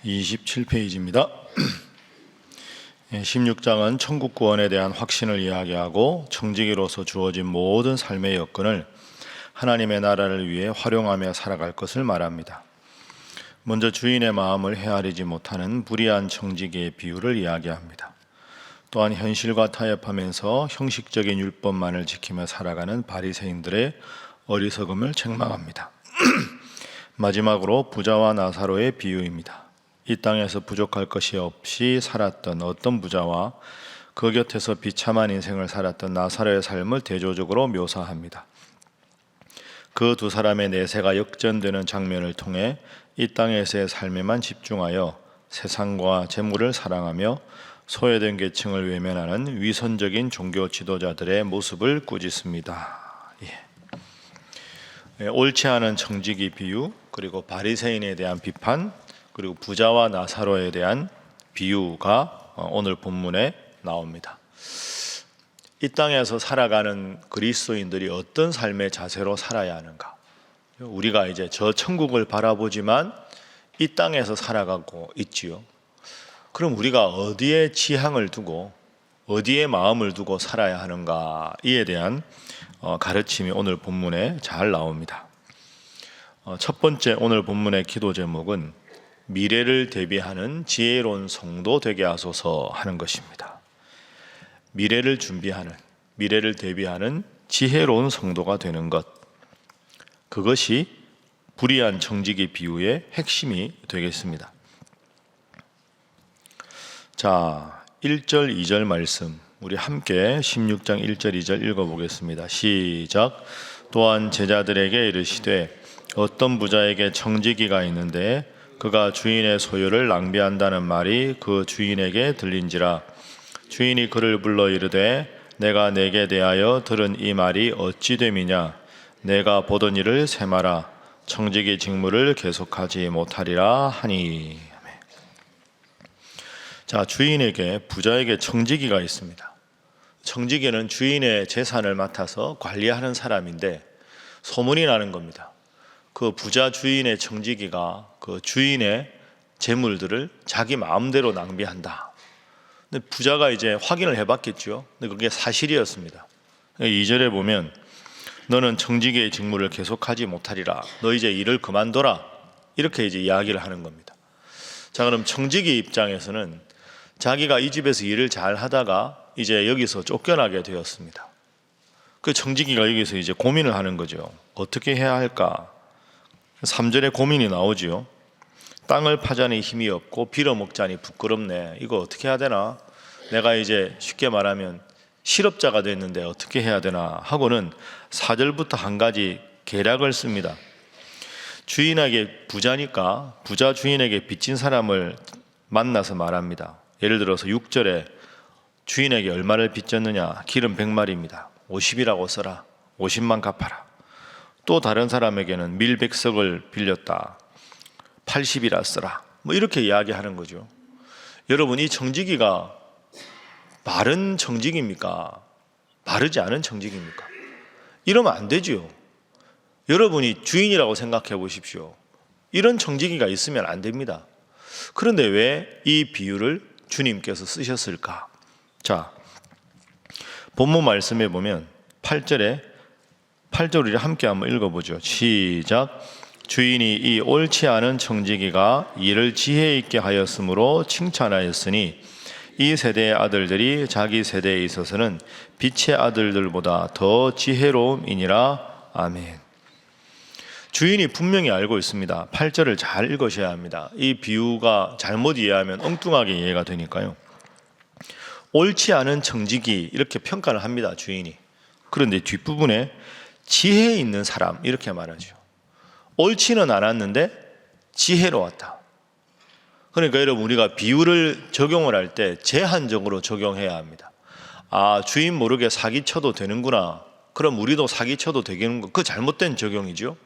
27페이지입니다. 16장은 천국 구원에 대한 확신을 이야기하고 청지기로서 주어진 모든 삶의 여건을 하나님의 나라를 위해 활용하며 살아갈 것을 말합니다. 먼저 주인의 마음을 헤아리지 못하는 불의한 청지기의 비유를 이야기합니다. 또한 현실과 타협하면서 형식적인 율법만을 지키며 살아가는 바리새인들의 어리석음을 책망합니다. 마지막으로 부자와 나사로의 비유입니다. 이 땅에서 부족할 것이 없이 살았던 어떤 부자와 그 곁에서 비참한 인생을 살았던 나사로의 삶을 대조적으로 묘사합니다. 그 두 사람의 내세가 역전되는 장면을 통해 이 땅에서의 삶에만 집중하여 세상과 재물을 사랑하며 소외된 계층을 외면하는 위선적인 종교 지도자들의 모습을 꾸짖습니다. 옳지 않은 청지기 비유, 그리고 바리새인에 대한 비판, 그리고 부자와 나사로에 대한 비유가 오늘 본문에 나옵니다. 이 땅에서 살아가는 그리스도인들이 어떤 삶의 자세로 살아야 하는가? 우리가 이제 저 천국을 바라보지만 이 땅에서 살아가고 있지요. 그럼 우리가 어디에 지향을 두고 어디에 마음을 두고 살아야 하는가? 이에 대한 가르침이 오늘 본문에 잘 나옵니다. 첫 번째 오늘 본문의 기도 제목은 미래를 대비하는 지혜로운 성도 되게 하소서 하는 것입니다. 미래를 준비하는, 미래를 대비하는 지혜로운 성도가 되는 것, 그것이 불의한 청지기 비유의 핵심이 되겠습니다. 자, 1절, 2절 말씀 우리 함께 16장 1절, 2절 읽어보겠습니다. 시작. 또한 제자들에게 이르시되 어떤 부자에게 청지기가 있는데 그가 주인의 소유를 낭비한다는 말이 그 주인에게 들린지라. 주인이 그를 불러 이르되 내가 내게 대하여 들은 이 말이 어찌 됨이냐. 내가 보던 일을 세마라. 청지기 직무를 계속하지 못하리라 하니. 자, 주인에게, 부자에게 청지기가 있습니다. 청지기는 주인의 재산을 맡아서 관리하는 사람인데 소문이 나는 겁니다. 그 부자 주인의 청지기가 그 주인의 재물들을 자기 마음대로 낭비한다. 근데 부자가 이제 확인을 해봤겠죠. 근데 그게 사실이었습니다. 2절에 보면 너는 청지기의 직무를 계속하지 못하리라. 너 이제 일을 그만둬라. 이렇게 이제 이야기를 하는 겁니다. 자, 그럼 청지기 입장에서는 자기가 이 집에서 일을 잘 하다가 이제 여기서 쫓겨나게 되었습니다. 그 청지기가 여기서 이제 고민을 하는 거죠. 어떻게 해야 할까? 3절에 고민이 나오지요. 땅을 파자니 힘이 없고 빌어먹자니 부끄럽네. 이거 어떻게 해야 되나? 내가 이제 쉽게 말하면 실업자가 됐는데 어떻게 해야 되나 하고는 4절부터 한 가지 계략을 씁니다. 주인에게, 부자니까 부자 주인에게 빚진 사람을 만나서 말합니다. 예를 들어서 6절에 주인에게 얼마를 빚졌느냐? 기름 100마리입니다. 50이라고 써라. 50만 갚아라. 또 다른 사람에게는 밀 100석을 빌렸다. 80이라 써라. 뭐 이렇게 이야기하는 거죠. 여러분, 이 청지기가 바른 청지기입니까? 바르지 않은 청지기입니까? 이러면 안 되죠. 여러분이 주인이라고 생각해 보십시오. 이런 청지기가 있으면 안 됩니다. 그런데 왜 이 비유를 주님께서 쓰셨을까? 자, 본문 말씀에 보면 8절을 우리 함께 한번 읽어보죠. 시작. 주인이 이 옳지 않은 청지기가 일을 지혜 있게 하였으므로 칭찬하였으니 이 세대의 아들들이 자기 세대에 있어서는 빛의 아들들보다 더 지혜로움이니라. 아멘. 주인이 분명히 알고 있습니다. 8절을 잘 읽으셔야 합니다. 이 비유가 잘못 이해하면 엉뚱하게 이해가 되니까요. 옳지 않은 청지기 이렇게 평가를 합니다, 주인이. 그런데 뒷부분에 지혜 있는 사람 이렇게 말하죠. 옳지는 않았는데 지혜로웠다. 그러니까 여러분, 우리가 비유를 적용을 할 때 제한적으로 적용해야 합니다. 아, 주인 모르게 사기쳐도 되는구나. 그럼 우리도 사기쳐도 되겠는가? 그 잘못된 적용이죠.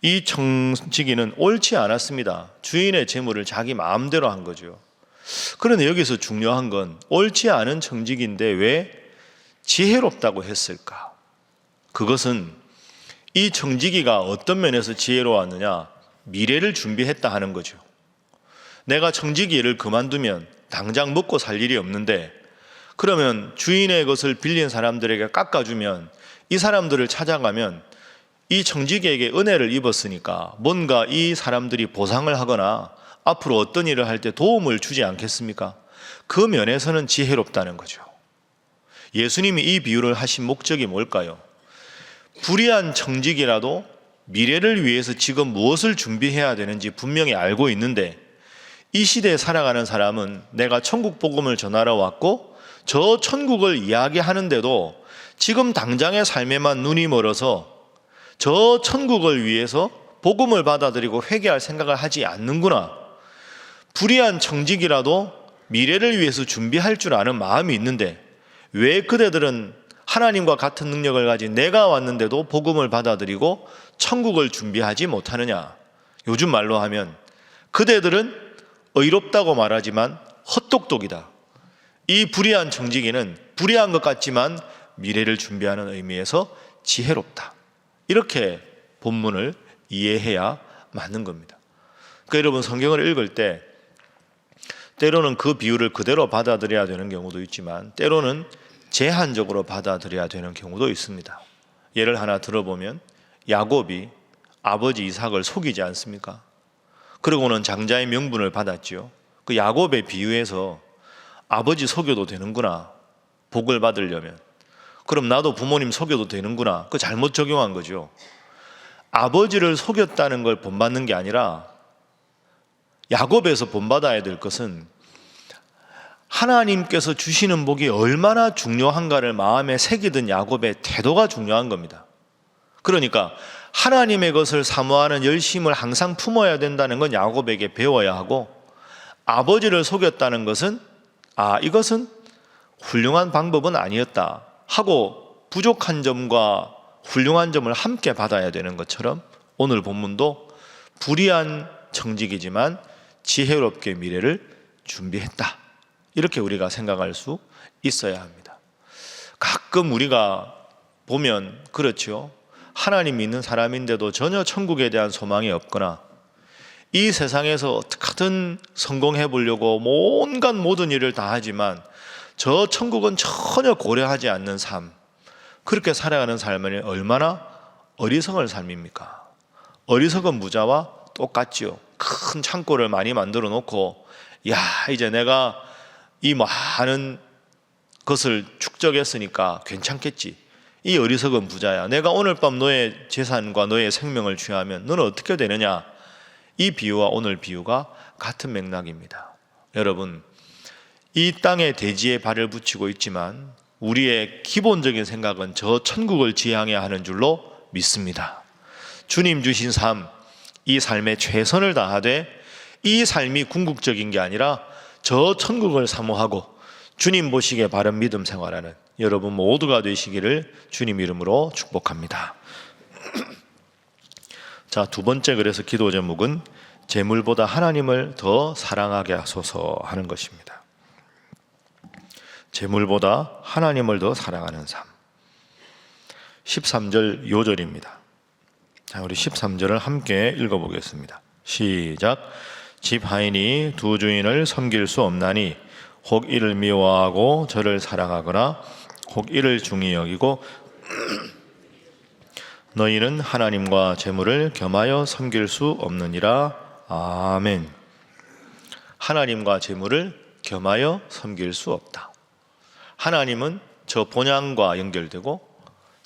이 청지기는 옳지 않았습니다. 주인의 재물을 자기 마음대로 한 거죠. 그런데 여기서 중요한 건 옳지 않은 청지기인데 왜 지혜롭다고 했을까? 그것은 이 청지기가 어떤 면에서 지혜로웠느냐? 미래를 준비했다 하는 거죠. 내가 청지기를 그만두면 당장 먹고 살 일이 없는데, 그러면 주인의 것을 빌린 사람들에게 깎아주면, 이 사람들을 찾아가면 이 청지기에게 은혜를 입었으니까 뭔가 이 사람들이 보상을 하거나 앞으로 어떤 일을 할 때 도움을 주지 않겠습니까? 그 면에서는 지혜롭다는 거죠. 예수님이 이 비유를 하신 목적이 뭘까요? 불의한 청지기라도 미래를 위해서 지금 무엇을 준비해야 되는지 분명히 알고 있는데, 이 시대에 살아가는 사람은 내가 천국 복음을 전하러 왔고 저 천국을 이야기하는데도 지금 당장의 삶에만 눈이 멀어서 저 천국을 위해서 복음을 받아들이고 회개할 생각을 하지 않는구나. 불의한 청지기라도 미래를 위해서 준비할 줄 아는 마음이 있는데 왜 그대들은 하나님과 같은 능력을 가진 내가 왔는데도 복음을 받아들이고 천국을 준비하지 못하느냐. 요즘 말로 하면 그대들은 의롭다고 말하지만 헛똑똑이다. 이 불의한 청지기는 불의한 것 같지만 미래를 준비하는 의미에서 지혜롭다. 이렇게 본문을 이해해야 맞는 겁니다. 그러니까 여러분, 성경을 읽을 때 때로는 그 비유를 그대로 받아들여야 되는 경우도 있지만 때로는 제한적으로 받아들여야 되는 경우도 있습니다. 예를 하나 들어보면 야곱이 아버지 이삭을 속이지 않습니까? 그러고는 장자의 명분을 받았지요. 그 야곱의 비유에서 아버지 속여도 되는구나, 복을 받으려면. 그럼 나도 부모님 속여도 되는구나. 그 잘못 적용한 거죠. 아버지를 속였다는 걸 본받는 게 아니라 야곱에서 본받아야 될 것은 하나님께서 주시는 복이 얼마나 중요한가를 마음에 새기던 야곱의 태도가 중요한 겁니다. 그러니까 하나님의 것을 사모하는 열심을 항상 품어야 된다는 건 야곱에게 배워야 하고, 아버지를 속였다는 것은 이것은 훌륭한 방법은 아니었다 하고 부족한 점과 훌륭한 점을 함께 받아야 되는 것처럼 오늘 본문도 불의한 청지기지만 지혜롭게 미래를 준비했다, 이렇게 우리가 생각할 수 있어야 합니다. 가끔 우리가 보면 그렇죠. 하나님 믿는 사람인데도 전혀 천국에 대한 소망이 없거나 이 세상에서 어떻게든 성공해 보려고 온갖 모든 일을 다 하지만 저 천국은 전혀 고려하지 않는 삶, 그렇게 살아가는 삶은 얼마나 어리석은 삶입니까? 어리석은 부자와 똑같지요. 큰 창고를 많이 만들어 놓고 이제 내가 이 많은 것을 축적했으니까 괜찮겠지. 이 어리석은 부자야, 내가 오늘 밤 너의 재산과 너의 생명을 취하면 너는 어떻게 되느냐. 이 비유와 오늘 비유가 같은 맥락입니다. 여러분, 이 땅의 대지에 발을 붙이고 있지만 우리의 기본적인 생각은 저 천국을 지향해야 하는 줄로 믿습니다. 주님 주신 삶, 이 삶에 최선을 다하되 이 삶이 궁극적인 게 아니라 저 천국을 사모하고 주님 보시기에 바른 믿음 생활하는 여러분 모두가 되시기를 주님 이름으로 축복합니다. 자, 두 번째, 그래서 기도 제목은 재물보다 하나님을 더 사랑하게 하소서 하는 것입니다. 재물보다 하나님을 더 사랑하는 삶. 13절 요절입니다. 자, 우리 13절을 함께 읽어보겠습니다. 시작. 집 하인이 두 주인을 섬길 수 없나니 혹 이를 미워하고 저를 사랑하거나 혹 이를 중히 여기고 너희는 하나님과 재물을 겸하여 섬길 수 없느니라. 아멘. 하나님과 재물을 겸하여 섬길 수 없다. 하나님은 저 본향과 연결되고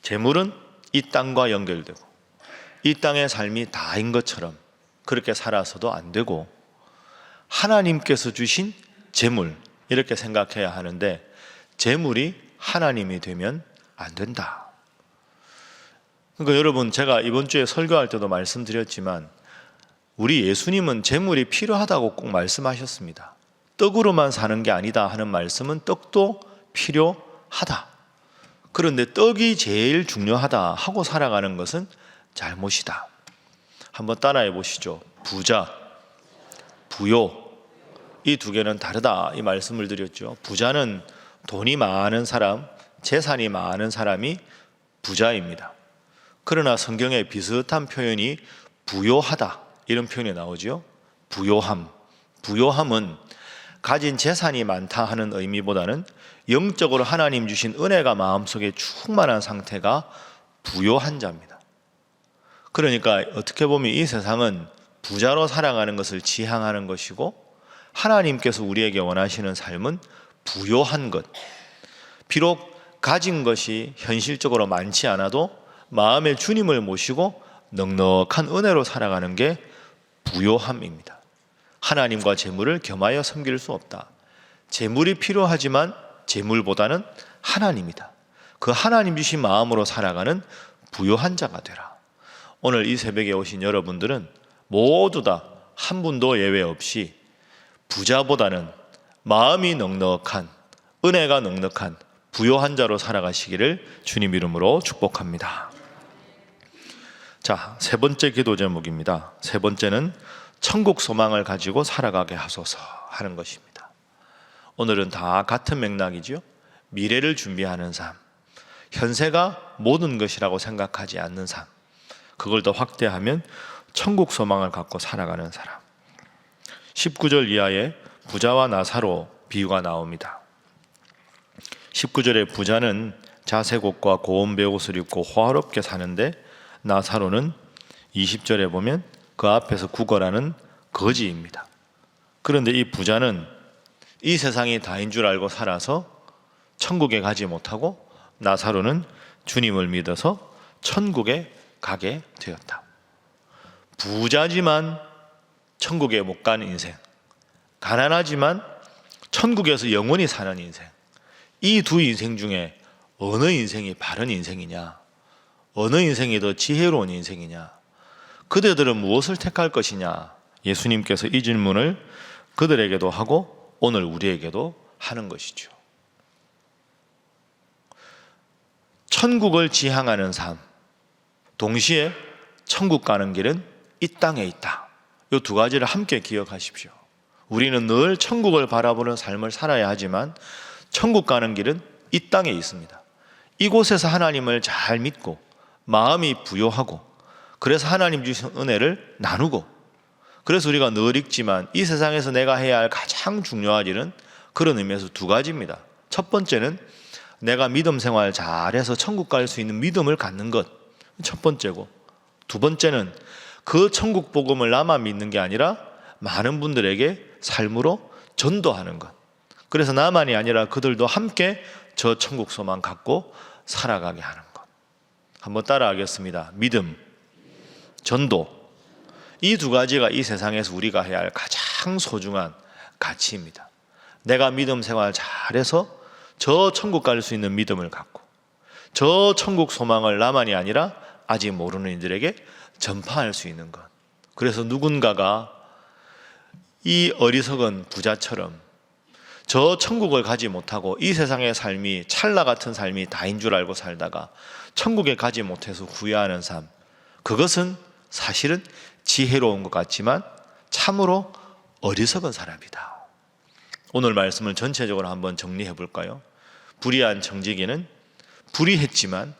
재물은 이 땅과 연결되고 이 땅의 삶이 다인 것처럼 그렇게 살아서도 안 되고 하나님께서 주신 재물 이렇게 생각해야 하는데 재물이 하나님이 되면 안 된다. 그러니까 여러분, 제가 이번 주에 설교할 때도 말씀드렸지만 우리 예수님은 재물이 필요하다고 꼭 말씀하셨습니다. 떡으로만 사는 게 아니다 하는 말씀은 떡도 필요하다. 그런데 떡이 제일 중요하다 하고 살아가는 것은 잘못이다. 한번 따라해 보시죠. 부자, 부요, 이 두 개는 다르다, 이 말씀을 드렸죠. 부자는 돈이 많은 사람, 재산이 많은 사람이 부자입니다. 그러나 성경에 비슷한 표현이 부요하다, 이런 표현이 나오죠. 부요함, 부요함은 가진 재산이 많다 하는 의미보다는 영적으로 하나님 주신 은혜가 마음속에 충만한 상태가 부요한 자입니다. 그러니까 어떻게 보면 이 세상은 부자로 살아가는 것을 지향하는 것이고, 하나님께서 우리에게 원하시는 삶은 부요한 것. 비록 가진 것이 현실적으로 많지 않아도 마음에 주님을 모시고 넉넉한 은혜로 살아가는 게 부요함입니다. 하나님과 재물을 겸하여 섬길 수 없다. 재물이 필요하지만 재물보다는 하나님이다. 그 하나님 주신 마음으로 살아가는 부요한 자가 되라. 오늘 이 새벽에 오신 여러분들은 모두 다 한 분도 예외 없이 부자보다는 마음이 넉넉한, 은혜가 넉넉한 부요한 자로 살아가시기를 주님 이름으로 축복합니다. 자, 세 번째 기도 제목입니다. 세 번째는 천국 소망을 가지고 살아가게 하소서 하는 것입니다. 오늘은 다 같은 맥락이죠. 미래를 준비하는 삶, 현세가 모든 것이라고 생각하지 않는 삶, 그걸 더 확대하면 천국 소망을 갖고 살아가는 사람. 19절 이하에 부자와 나사로 비유가 나옵니다. 19절에 부자는 자색옷과 고운 베옷을 입고 호화롭게 사는데, 나사로는 20절에 보면 그 앞에서 구걸하는 거지입니다. 그런데 이 부자는 이 세상이 다인 줄 알고 살아서 천국에 가지 못하고, 나사로는 주님을 믿어서 천국에 가게 되었다. 부자지만 천국에 못 가는 인생, 가난하지만 천국에서 영원히 사는 인생, 이 두 인생 중에 어느 인생이 바른 인생이냐, 어느 인생이 더 지혜로운 인생이냐, 그대들은 무엇을 택할 것이냐, 예수님께서 이 질문을 그들에게도 하고 오늘 우리에게도 하는 것이죠. 천국을 지향하는 삶, 동시에 천국 가는 길은 이 땅에 있다. 이 두 가지를 함께 기억하십시오. 우리는 늘 천국을 바라보는 삶을 살아야 하지만 천국 가는 길은 이 땅에 있습니다. 이곳에서 하나님을 잘 믿고 마음이 부요하고, 그래서 하나님 주신 은혜를 나누고, 그래서 우리가 늘 읽지만 이 세상에서 내가 해야 할 가장 중요한 일은 그런 의미에서 두 가지입니다. 첫 번째는 내가 믿음 생활 잘해서 천국 갈 수 있는 믿음을 갖는 것, 첫 번째고, 두 번째는 그 천국 복음을 나만 믿는 게 아니라 많은 분들에게 삶으로 전도하는 것. 그래서 나만이 아니라 그들도 함께 저 천국 소망 갖고 살아가게 하는 것. 한번 따라하겠습니다. 믿음, 전도. 이 두 가지가 이 세상에서 우리가 해야 할 가장 소중한 가치입니다. 내가 믿음 생활 잘해서 저 천국 갈 수 있는 믿음을 갖고, 저 천국 소망을 나만이 아니라 아직 모르는 이들에게 전파할 수 있는 것. 그래서 누군가가 이 어리석은 부자처럼 저 천국을 가지 못하고 이 세상의 삶이 찰나 같은 삶이 다인 줄 알고 살다가 천국에 가지 못해서 후회하는 삶, 그것은 사실은 지혜로운 것 같지만 참으로 어리석은 사람이다. 오늘 말씀을 전체적으로 한번 정리해 볼까요? 불의한 청지기는 불의했지만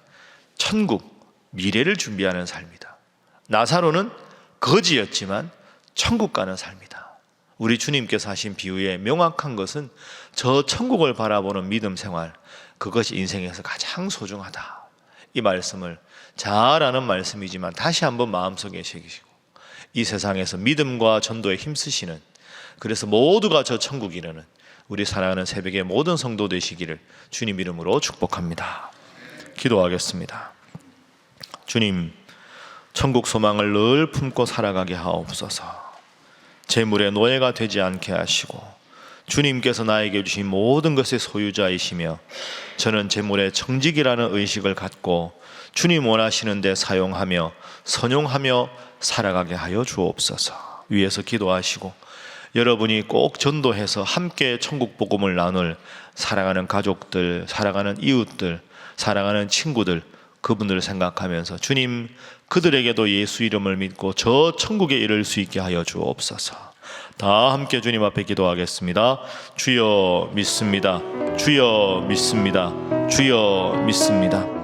천국, 미래를 준비하는 삶이다. 나사로는 거지였지만 천국 가는 삶이다. 우리 주님께서 하신 비유의 명확한 것은 저 천국을 바라보는 믿음 생활, 그것이 인생에서 가장 소중하다. 이 말씀을 잘 아는 말씀이지만 다시 한번 마음속에 새기시고, 이 세상에서 믿음과 전도에 힘쓰시는, 그래서 모두가 저 천국 이르는 우리 사랑하는 새벽의 모든 성도 되시기를 주님 이름으로 축복합니다. 기도하겠습니다. 주님, 천국 소망을 늘 품고 살아가게 하옵소서. 재물의 노예가 되지 않게 하시고, 주님께서 나에게 주신 모든 것의 소유자이시며 저는 재물의 청직이라는 의식을 갖고 주님 원하시는 데 사용하며 선용하며 살아가게 하여 주옵소서. 위에서 기도하시고 여러분이 꼭 전도해서 함께 천국 복음을 나눌 사랑하는 가족들, 사랑하는 이웃들, 사랑하는 친구들, 그분들을 생각하면서 주님, 그들에게도 예수 이름을 믿고 저 천국에 이를 수 있게 하여 주옵소서. 다 함께 주님 앞에 기도하겠습니다. 주여 믿습니다. 주여 믿습니다. 주여 믿습니다.